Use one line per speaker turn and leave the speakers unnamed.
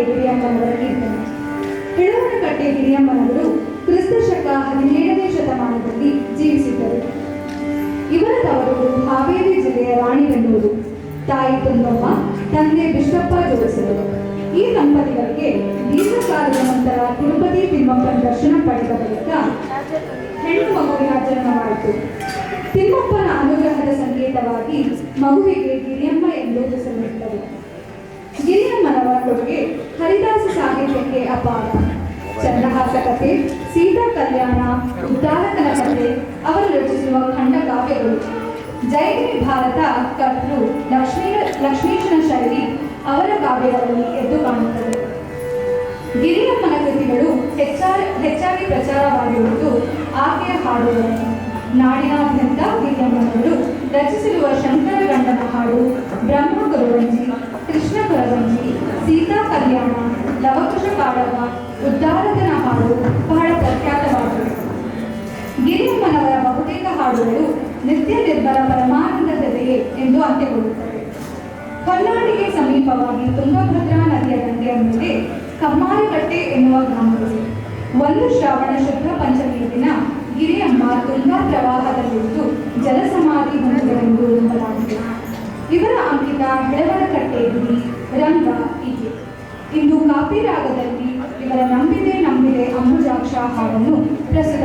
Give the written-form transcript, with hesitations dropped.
ಗಿರಿಯಮ್ಮನವರ ಕೀರ್ತನೆ. ಹಿಳವನಕಟ್ಟೆ ಗಿರಿಯಮ್ಮನವರು ಕ್ರಿಸ್ತಶಕ 17ನೇ ಶತಮಾನದಲ್ಲಿ ಜೀವಿಸಿದ್ದರು. ಇವರ ತವರು ಹಾವೇರಿ ಜಿಲ್ಲೆಯ ರಾಣಿಬೆನ್ನೂರು. ತಾಯಿ ತುಂಗಮ್ಮ, ತಂದೆ ಬಿಷ್ಟಪ್ಪ ಜೋಡಿಸರು. ಈ ದಂಪತಿಗಳಿಗೆ ದೀರ್ಘಕಾಲದ ನಂತರ ತಿರುಪತಿ ತಿಮ್ಮಪ್ಪನ ದರ್ಶನ ಪಡೆದ ಬಳಿಕ ಹೆಣ್ಣು ಮಗುವಿನ ಜನ್ಮವಾಯಿತು. ತಿಮ್ಮಪ್ಪನ ಅನುಗ್ರಹದ ಸಂಕೇತವಾಗಿ ಮಗುವಿಗೆ ಗಿರಿಯಮ್ಮ ಎಂದು ಹೆಸರಿಟ್ಟರು. ಗಿರಿಯಮ್ಮನವರ ಕೊಡುಗೆ ಹರಿದಾಸ ಸಾಹಿತ್ಯಕ್ಕೆ ಅಪಾರ. ಚಂದ್ರಹಾಸ ಕಥೆ, ಸೀತಾ ಕಲ್ಯಾಣ, ಉದ್ದಾರಕನ ಕಥೆ, ಅವರು ರಚಿಸುವ ಖಂಡಕಾವ್ಯಗಳು, ಜೈಮಿನಿ ಭಾರತ, ಕರ್ತೃ, ಲಕ್ಷ್ಮೀಶನ ಶೈಲಿ ಅವರ ಕಾವ್ಯಗಳಲ್ಲಿ ಎದ್ದು ಕಾಣುತ್ತದೆ. ಗಿರಿಯಮ್ಮನ ಕೃತಿಗಳು ಹೆಚ್ಚಾಗಿ ಪ್ರಚಾರವಾಗಿರುವುದು ಆಕೆಯ ಹಾಡುಗಳನ್ನು. ನಾಡಿನಾದ್ಯಂತ ಗಿರಿಯಮ್ಮನವರು ರಚಿಸಿರುವ ಶಂಕರ ಗಂಡನ ಹಾಡು, ಬ್ರಹ್ಮ ಗುರುವಂಜಿ, ಕೃಷ್ಣ ಗುರವಂಜಿ, ಸೀತಾ ಕಲ್ಯಾಣ, ಲವಕುಶ ಕಾಳಗ, ಉದ್ದಾರಕನ ಹಾಡು ಬಹಳ ಪ್ರಖ್ಯಾತವಾಗಿವೆ. ಗಿರಿಯಮ್ಮನವರ ಬಹುತೇಕ ಹಾಡುಗಳು ನಿತ್ಯ ನಿರ್ಭರ ಪರಮಾನಂದ ಹೃದಯೆ ಎಂದು ಅಂತ್ಯಗೊಳ್ಳುತ್ತವೆ. ಹೊನ್ನಾಳಿಗೆ ಸಮೀಪವಾಗಿ ತುಂಗಭದ್ರಾ ನದಿಯ ದಂಡೆಯ ಮೇಲೆ ಕಮ್ಮಾರಕಟ್ಟೆ ಎನ್ನುವ ಗ್ರಾಮವಿದೆ. ಒಂದು ಶ್ರಾವಣ ಶುದ್ಧ ಪಂಚಮಿಯ ದಿನ ಗಿರಿಯಮ್ಮ ತುಂಗಾ ಪ್ರವಾಹದಲ್ಲಿದ್ದು ಜಲಸಮಾಧಿ ಹೊಂದಿದರೆಂದು ನಂಬಲಾಗಿದೆ. ಇವರ ಅಂಕಿತ ಹಿಳವನಕಟ್ಟೆ ಗಿರಿ, ರಂಗ ಹೀಗೆ. ಇಂದು ಕಾಪಿ ರಾಗದಲ್ಲಿ ಇವರ ನಂಬಿದೆ ನಂಬಿದೆ ಅಂಬುಜಾಕ್ಷ ಹಾಡನ್ನು ಪ್ರಸ್ತುತ